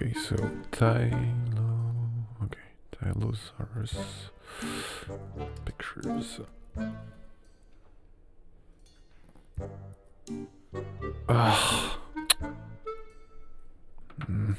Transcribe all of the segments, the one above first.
Okay, so Tylosaurus pictures. Ah. Mm.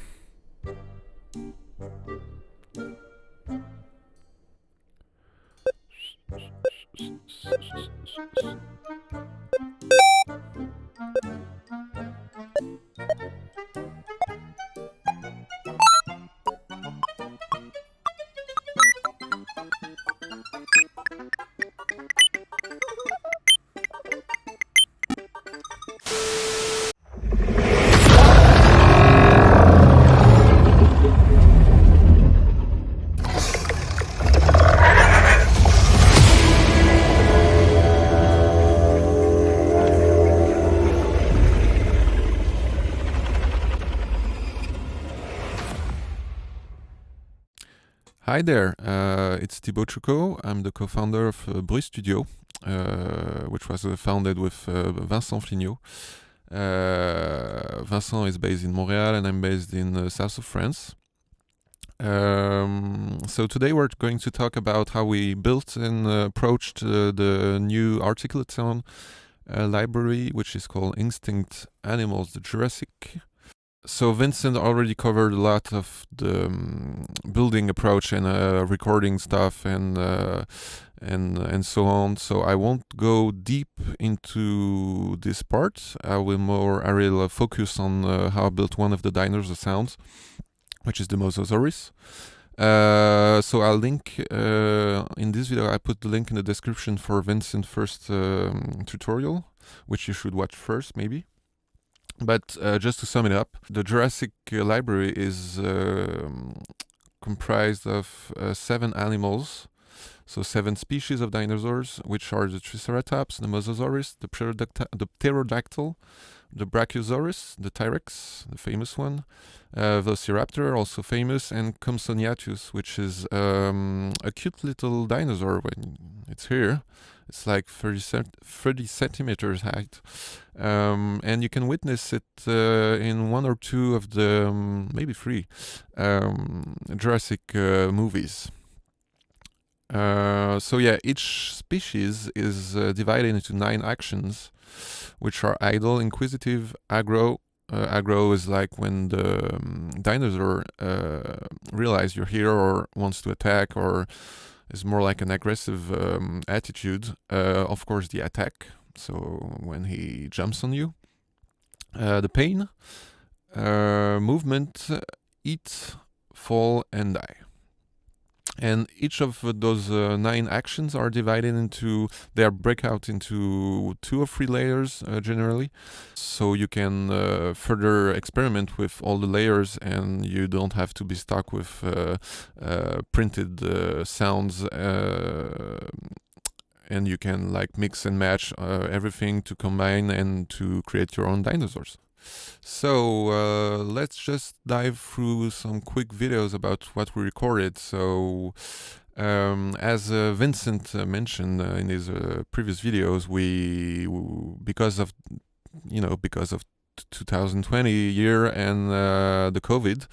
Hi there, it's Tibo Csuko. I'm the co-founder of Bruits Studio, which was founded with Vincent Flignot. Vincent is based in Montreal and I'm based in the south of France. So today we're going to talk about how we built and approached the new articulate sound library, which is called Extinct Animals The Jurassic. So Vincent already covered a lot of the building approach and recording stuff and so on. So I won't go deep into this part. I will focus on how I built one of the dinosaur sounds, which is the Mosasaurus. So I'll link in this video. I put the link in the description for Vincent's first tutorial, which you should watch first, maybe. But just to sum it up, the Jurassic library is comprised of 7 animals, so 7 species of dinosaurs, which are the Triceratops, the Mosasaurus, the Pterodactyl, the Brachiosaurus, the T-Rex, the famous one, Velociraptor, also famous, and Compsognathus, which is a cute little dinosaur when it's here. It's like 30 centimeters height. And you can witness it in 1 or 2 of the, maybe 3, Jurassic movies. So yeah, each species is divided into 9 actions, which are idle, inquisitive, aggro. Aggro is like when the dinosaur realizes you're here or wants to attack, or is more like an aggressive attitude. Of course, the attack, so when he jumps on you. The pain, movement, eat, fall, and die. And each of those 9 actions are divided into, they are break out into 2 or 3 layers generally. So you can further experiment with all the layers and you don't have to be stuck with printed sounds. And you can like mix and match everything to combine and to create your own dinosaurs. So let's just dive through some quick videos about what we recorded. So as Vincent mentioned in his previous videos, because of 2020 year and the COVID,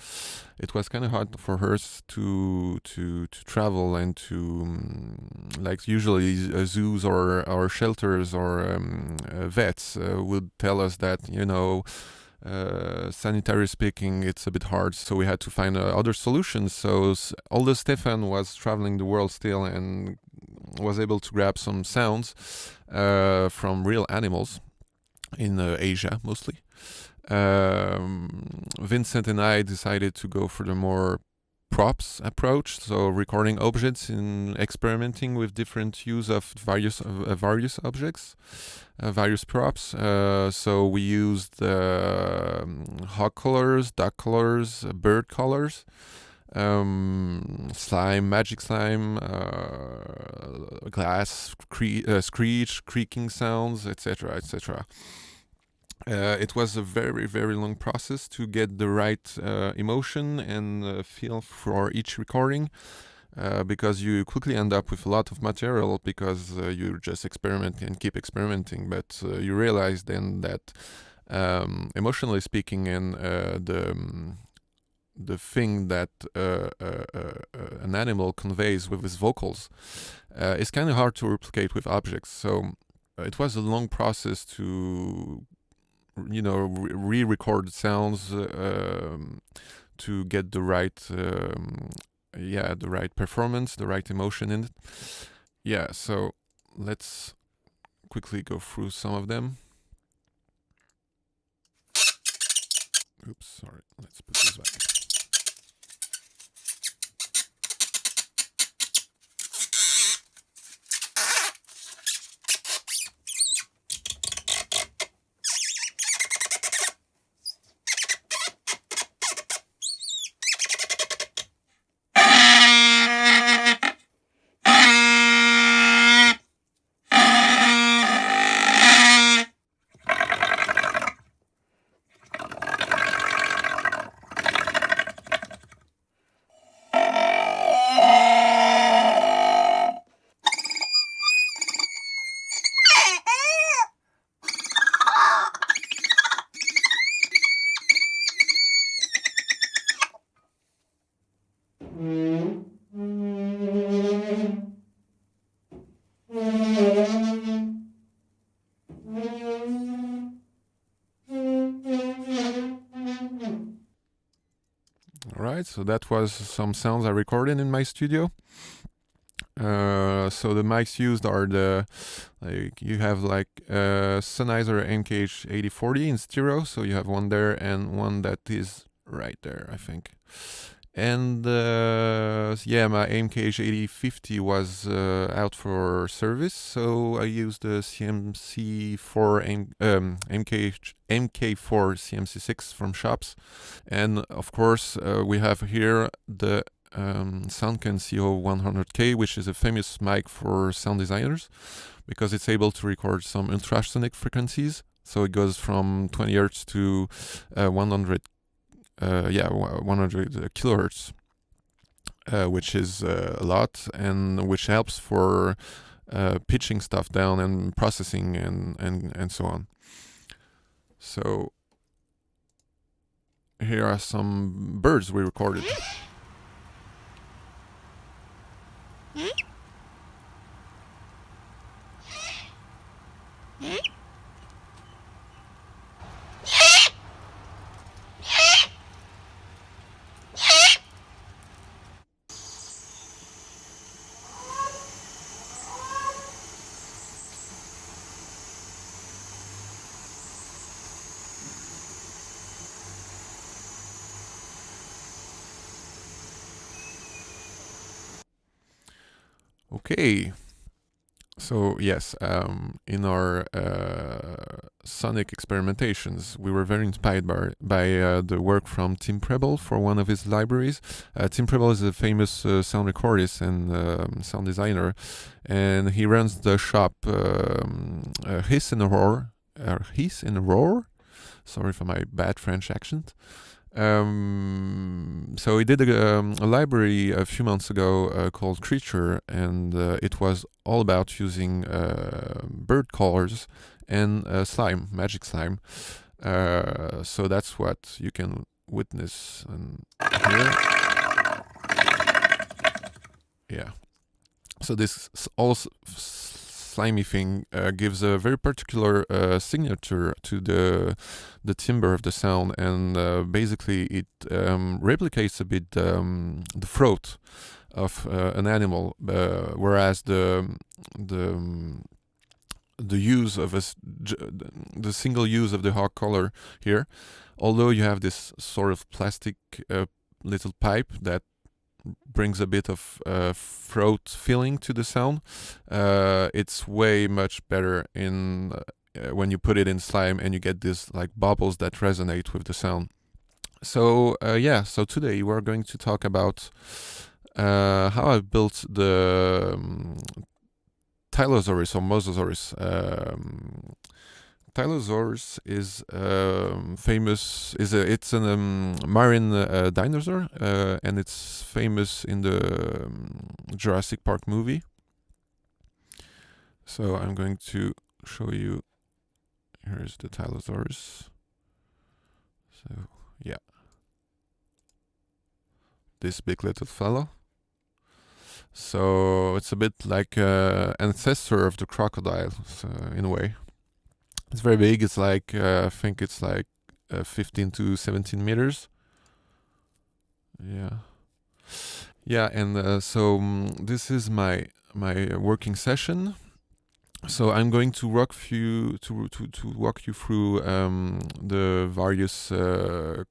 it was kind of hard for us to travel and to like usually zoos or shelters or vets would tell us that sanitary speaking it's a bit hard, so we had to find other solutions. So although Stefan was traveling the world still and was able to grab some sounds from real animals in Asia mostly, Vincent and I decided to go for the more props approach, so recording objects and experimenting with different use of various objects, various props. So we used hog collars, duck collars, bird collars, slime, magic slime, glass, screech, creaking sounds, etc., etc. It was a very, very long process to get the right emotion and feel for each recording, because you quickly end up with a lot of material because you just experiment and keep experimenting, but you realize then that emotionally speaking and the thing that an animal conveys with his vocals is kind of hard to replicate with objects. So it was a long process to, re-record sounds to get the right, the right performance, the right emotion in it. Yeah, so let's quickly go through some of them. Oops, sorry. Let's put this back. Alright, so that was some sounds I recorded in my studio. So the mics used are you have Sennheiser MKH8040 in stereo, so you have one there and one that is right there, I think. And my MKH8050 was out for service, so I used the MK4 CMC6 from Shops. And of course, we have here the Soundken CO100K, which is a famous mic for sound designers because it's able to record some ultrasonic frequencies. So it goes from 20 Hz to 100 kilohertz, which is a lot, and which helps for pitching stuff down and processing and so on. So here are some birds we recorded. Okay, so yes, in our sonic experimentations, we were very inspired by the work from Tim Preble for one of his libraries. Tim Preble is a famous sound recordist and sound designer, and he runs the shop Hiss in a Roar. Sorry for my bad French accent. So he did a library a few months ago called Creature, and it was all about using bird callers and slime, magic slime. So that's what you can witness and hear. Yeah. So this also slimy thing gives a very particular signature to the timbre of the sound, and basically it replicates a bit the throat of an animal, whereas the use of the single use of the hawk collar here, although you have this sort of plastic little pipe that brings a bit of throat feeling to the sound, it's way much better in when you put it in slime and you get these like bubbles that resonate with the sound. So so today we're going to talk about how I built the Tylosaurus or Mosasaurus. Tylosaurus is famous. It's a marine dinosaur, and it's famous in the Jurassic Park movie. So I'm going to show you. Here's the Tylosaurus. So yeah. this big little fellow. So it's a bit like ancestor of the crocodile, so in a way. It's very big. It's like I think it's like 15 to 17 meters. Yeah, yeah, and so this is my working session. So I'm going to walk you through the various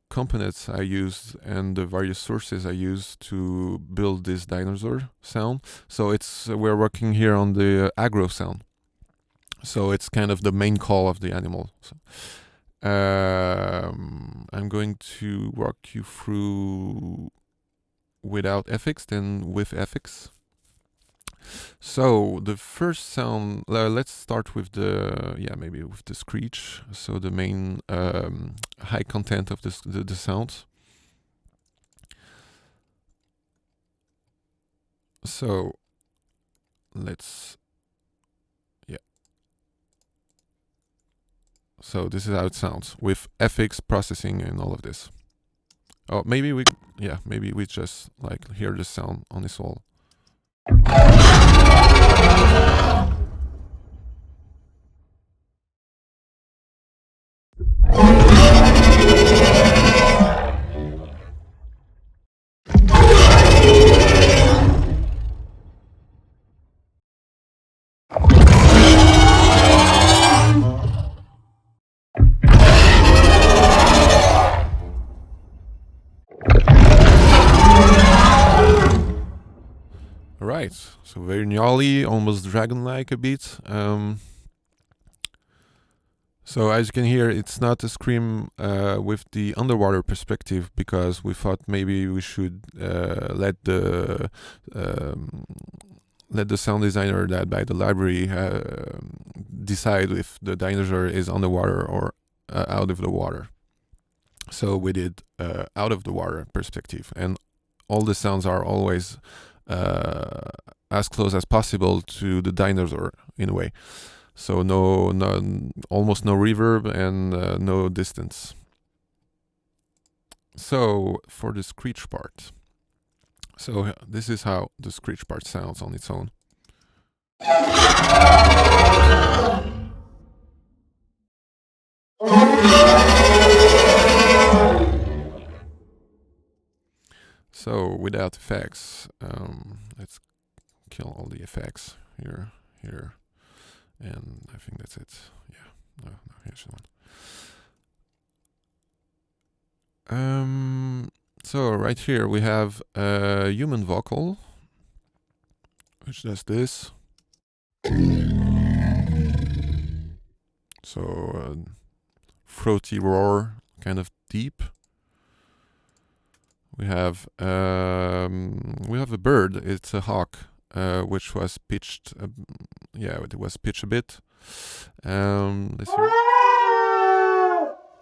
components I used and the various sources I used to build this dinosaur sound. So we're working here on the aggro sound. So it's kind of the main call of the animal. So, I'm going to walk you through without effects, then with effects. So the first sound, let's start with maybe with the screech. So the main high content of the sounds. So so this is how it sounds with FX processing and all of this. Oh, maybe we just like hear the sound on its wall. Right, so very gnarly, almost dragon-like a bit. So as you can hear, it's not a scream with the underwater perspective, because we thought maybe we should let the sound designer that by the library decide if the dinosaur is underwater or out of the water. So we did out of the water perspective, and all the sounds are always as close as possible to the dinosaur in a way. So almost no reverb and no distance. So for the screech part, so this is how the screech part sounds on its own. So without effects, let's kill all the effects here, and I think that's it. Yeah, no, here's one. So right here we have a human vocal, which does this. So throaty roar, kind of deep. We have a bird. It's a hawk, which was pitched. It was pitched a bit. Let's hear.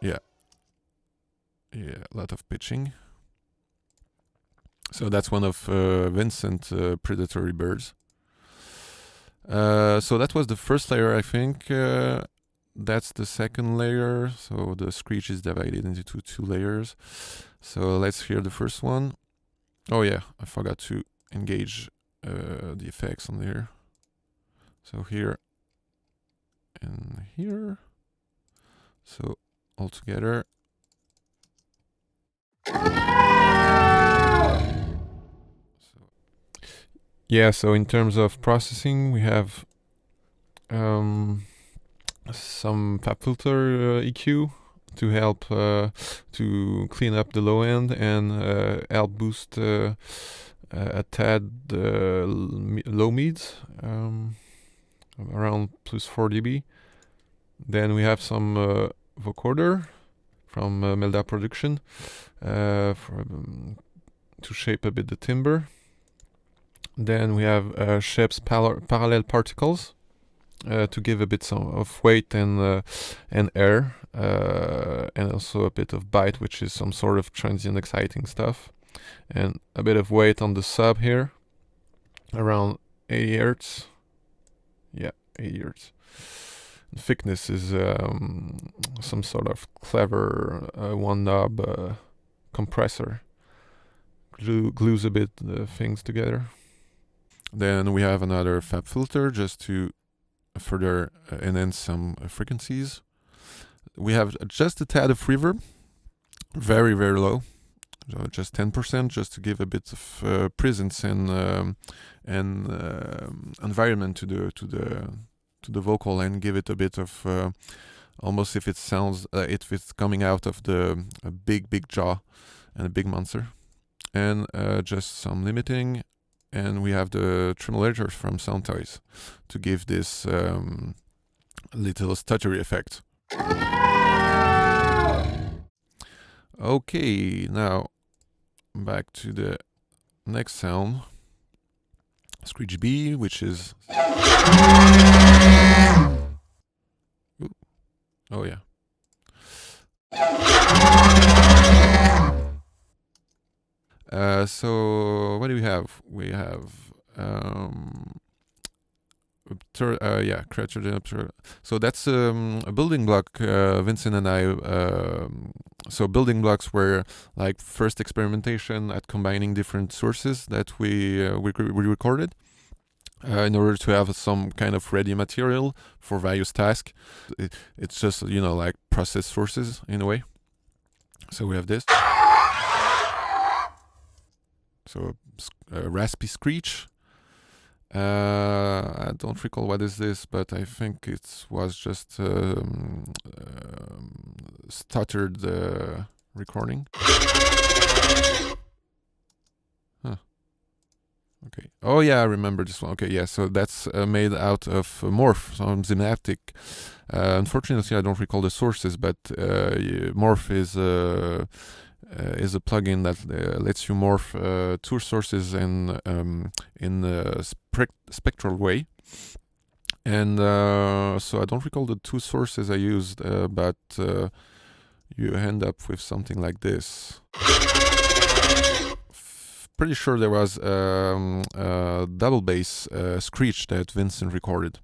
Yeah, a lot of pitching. So that's one of Vincent's predatory birds. So that was the first layer, I think. That's the second layer. So the screech is divided into two layers. So let's hear the first one. Oh yeah, I forgot to engage the effects on there. So here and here. So all together. So in terms of processing, we have some FabFilter EQ to help to clean up the low end and help boost a tad low mids around plus 4 dB. Then we have some vocoder from Melda Production to shape a bit the timbre. Then we have Shep's parallel particles to give a bit of weight and air, and also a bit of bite, which is some sort of transient exciting stuff, and a bit of weight on the sub here, around 80 Hertz. Yeah, 80 Hertz. Thickness is some sort of clever one knob compressor, glues a bit the things together. Then we have another fab filter just to further enhance some frequencies. We have just a tad of reverb, very low, so just 10%, just to give a bit of presence and environment to the vocal and give it a bit of almost if it sounds if it's coming out of the big jaw and a big monster. And just some limiting, and we have the tremolators from Sound Toys to give this little stuttery effect. Okay, now back to the next sound, Screech B, which is oh yeah. So what do we have? We have creature. So that's a building block. Vincent and I. So building blocks were like first experimentation at combining different sources that we recorded. In order to have some kind of ready material for various tasks. It's just, like process sources in a way. So we have this. So a raspy screech. I don't recall what is this, but I think it was just stuttered recording. Okay. Oh yeah, I remember this one. Okay, yeah. So that's made out of Morph, some Zymaptic. Unfortunately, I don't recall the sources, but Morph is a plugin that lets you morph two sources in a spectral way. And so I don't recall the two sources I used, but you end up with something like this. Pretty sure there was a double bass screech that Vincent recorded.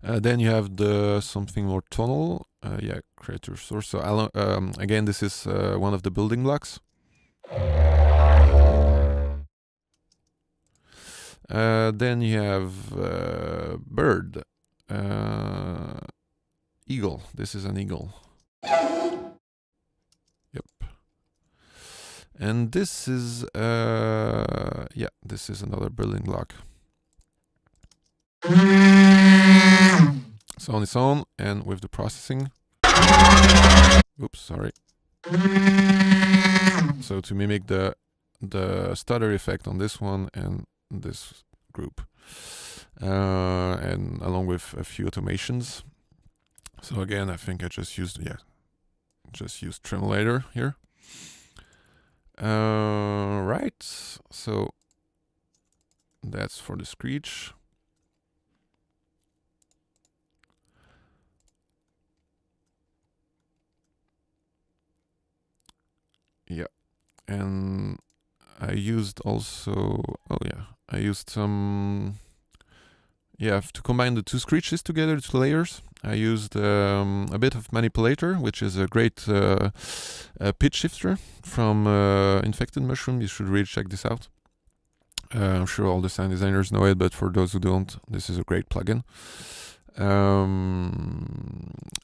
Then you have something more tonal. Creator source. So again, this is one of the building blocks. Then you have bird, eagle. This is an eagle. Yep. And this is this is another building block. So on its own and with the processing. Oops, sorry. So to mimic the stutter effect on this one and this group, and along with a few automations. So again, I think I just used tremolator here. Right. So that's for the screech. Yeah, and I used also. I used some. To combine the two screeches together, two layers. I used a bit of manipulator, which is a great pitch shifter from Infected Mushroom. You should really check this out. I'm sure all the sound designers know it, but for those who don't, this is a great plugin.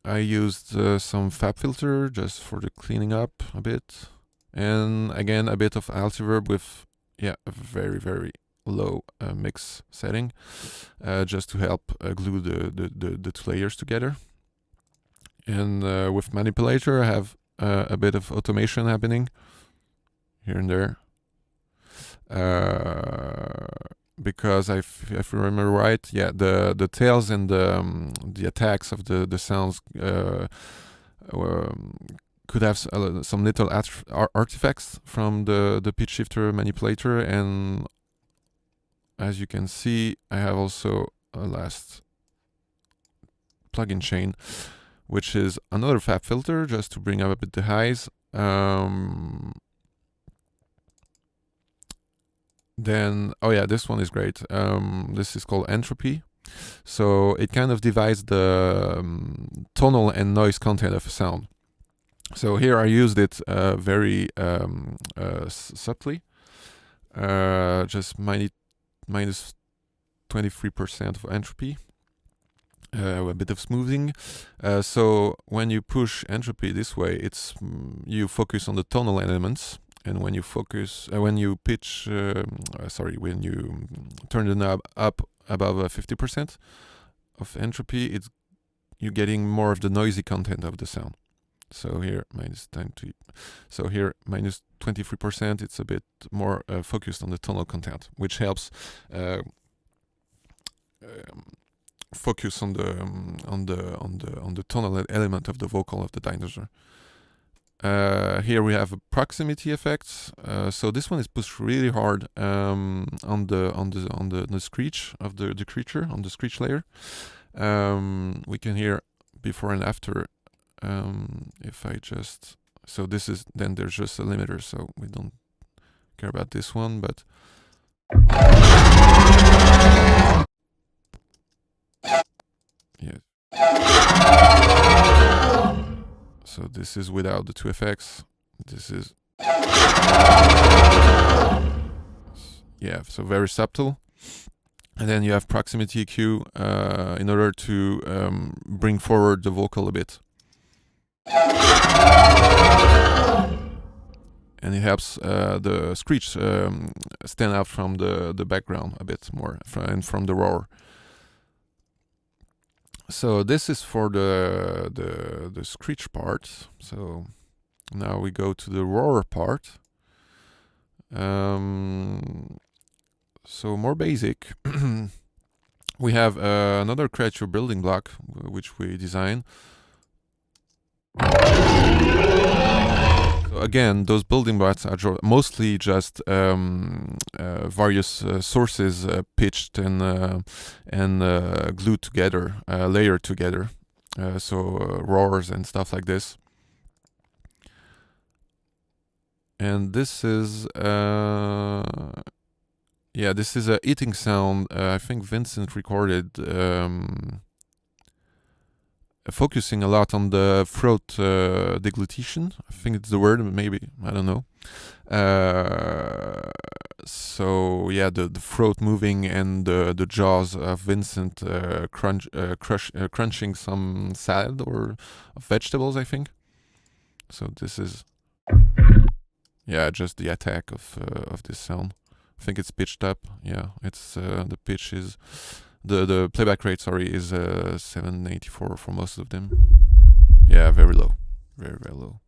I used some fab filter just for the cleaning up a bit. And again, a bit of altiverb with a very low mix setting, just to help glue the two layers together. And with manipulator, I have a bit of automation happening here and there, because if I remember right, the tails and the attacks of the sounds could have some little artifacts from the pitch shifter manipulator, and as you can see, I have also a last plugin chain, which is another fab filter just to bring up a bit the highs. Then, this one is great. This is called Entropy. So it kind of divides the tonal and noise content of a sound. So here I used it very subtly, just minus 23% of entropy, a bit of smoothing. So when you push entropy this way, you focus on the tonal elements, and when you when you when you turn the knob up above 50% of entropy, you're getting more of the noisy content of the sound. So here minus 20. So here minus 23%. It's a bit more focused on the tonal content, which helps focus on the tonal element of the vocal of the dinosaur. Here we have a proximity effect. So this one is pushed really hard on the screech of the creature, on the screech layer. We can hear before and after. If I just then there's just a limiter, so we don't care about this one, but yeah. So this is without the two effects. This is so very subtle. And then you have proximity EQ in order to bring forward the vocal a bit. And it helps the screech stand out from the background a bit more and from the roar. So this is for the screech part. So now we go to the roar part. So more basic. We have another creature building block which we design. So again, those building blocks are mostly just various sources pitched and glued together, layered together. So roars and stuff like this. And this is this is a eating sound. I think Vincent recorded, focusing a lot on the throat deglutition. I think it's the word, maybe, I don't know. So yeah, the throat moving and the jaws of Vincent crunching some salad or vegetables, I think. So this is just the attack of this sound. I think it's pitched up. Yeah, it's the pitch is the playback rate. Sorry, is 784 for most of them. Yeah, very low, very low.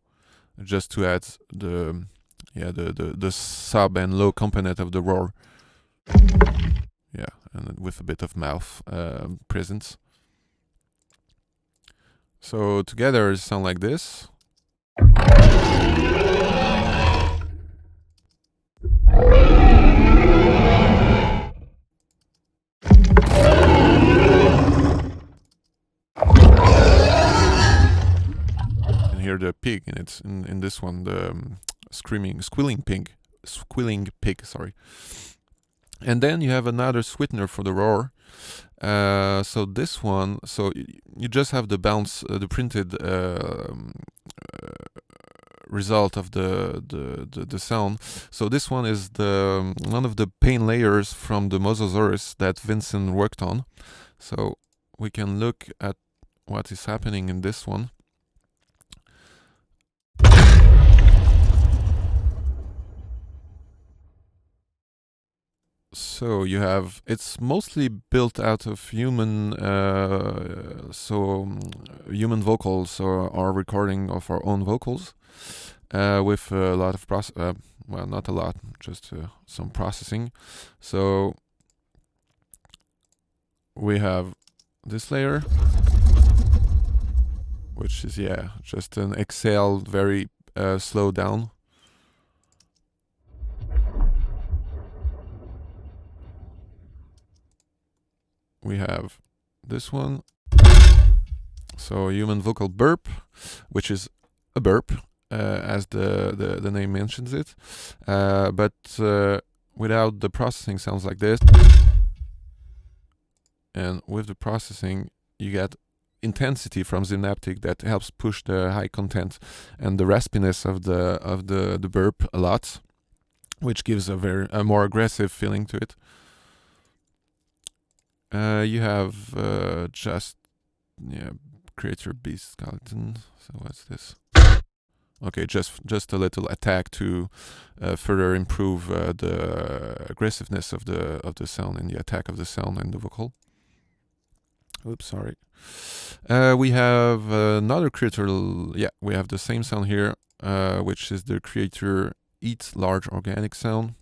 Just to add the sub and low component of the roar. Yeah, and with a bit of mouth presence. So together it sound like this. Hear the pig, and it's in this one the squealing pig. Sorry. And then you have another sweetener for the roar. So this one, so you just have the bounce, the printed result of the sound. So this one is one of the paint layers from the Mosasaurus that Vincent worked on. So we can look at what is happening in this one. So it's mostly built out of human vocals or our recording of our own vocals with a lot of well, not a lot, just some processing. So we have this layer, which is just an exhale, very slow down. We have this one, so human vocal burp, which is a burp, as the name mentions it, but without the processing sounds like this, and with the processing you get intensity from Synaptic that helps push the high content and the raspiness of the burp a lot, which gives a more aggressive feeling to it. You have just creature beast skeleton. So what's this? Okay, just a little attack to further improve the aggressiveness of the sound and the attack of the sound and the vocal. Oops, sorry. We have another creature. Yeah, we have the same sound here, which is the creature eats large organic sound.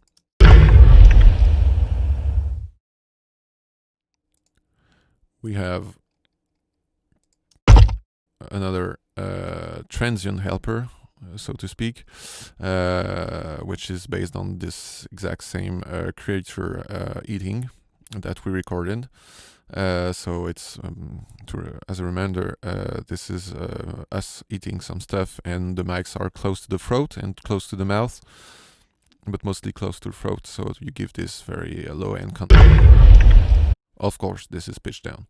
We have another transient helper, so to speak, which is based on this exact same creature eating that we recorded. So it's as a reminder, this is us eating some stuff, and the mics are close to the throat and close to the mouth, but mostly close to the throat, so you give this very low end content. Of course, this is pitched down.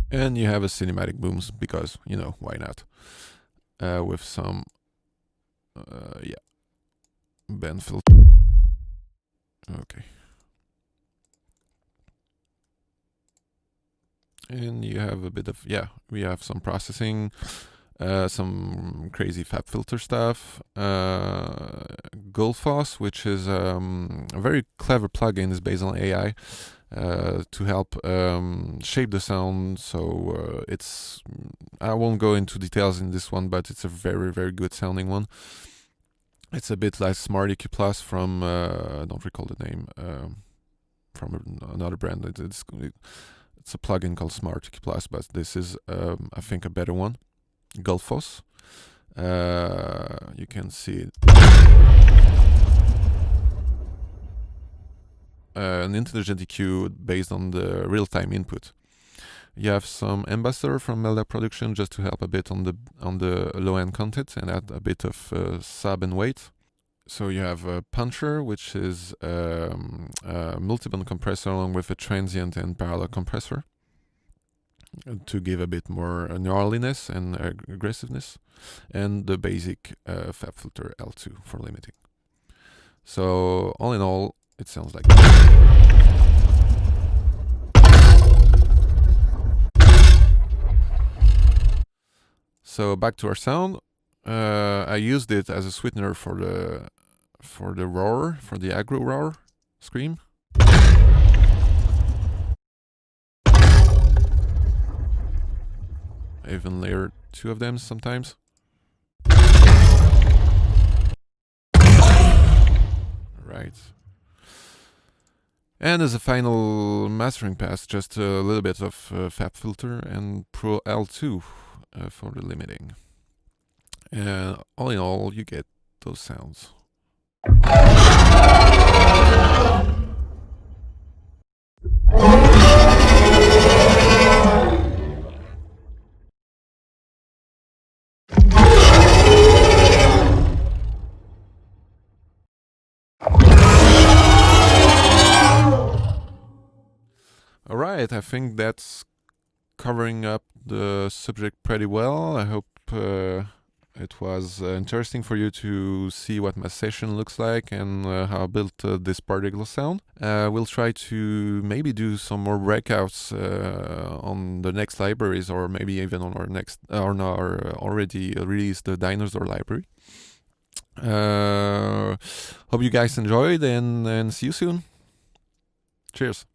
And you have a cinematic booms, because, you know, why not? With some, band filter. Okay. And you have a bit of, we have some processing, some crazy fab filter stuff, Gullfoss, which is a very clever plugin, is based on AI to help shape the sound. So I won't go into details in this one, but it's a very, very good sounding one. It's a bit like Smart EQ Plus from, I don't recall the name, from another brand. It's a plugin called Smart EQ Plus, but this is, I think, a better one. Gullfoss. You can see it. An intelligent EQ based on the real-time input. You have some Ambassador from Melda Production just to help a bit on the low-end content and add a bit of sub and weight. So you have a Puncher, which is a multiband compressor along with a transient and parallel compressor to give a bit more gnarliness and aggressiveness, and the basic fab filter L2 for limiting. So all in all, it sounds like So back to our sound. I used it as a sweetener for the roar, for the aggro roar scream. I even layered 2 of them sometimes. Right. And as a final mastering pass, just a little bit of fab filter and Pro L2 for the limiting. And all in all, you get those sounds. Alright, I think that's covering up the subject pretty well. I hope it was interesting for you to see what my session looks like and how I built this particular sound. We'll try to maybe do some more breakouts on the next libraries, or maybe even on our already released dinosaur library. Hope you guys enjoyed, and see you soon. Cheers.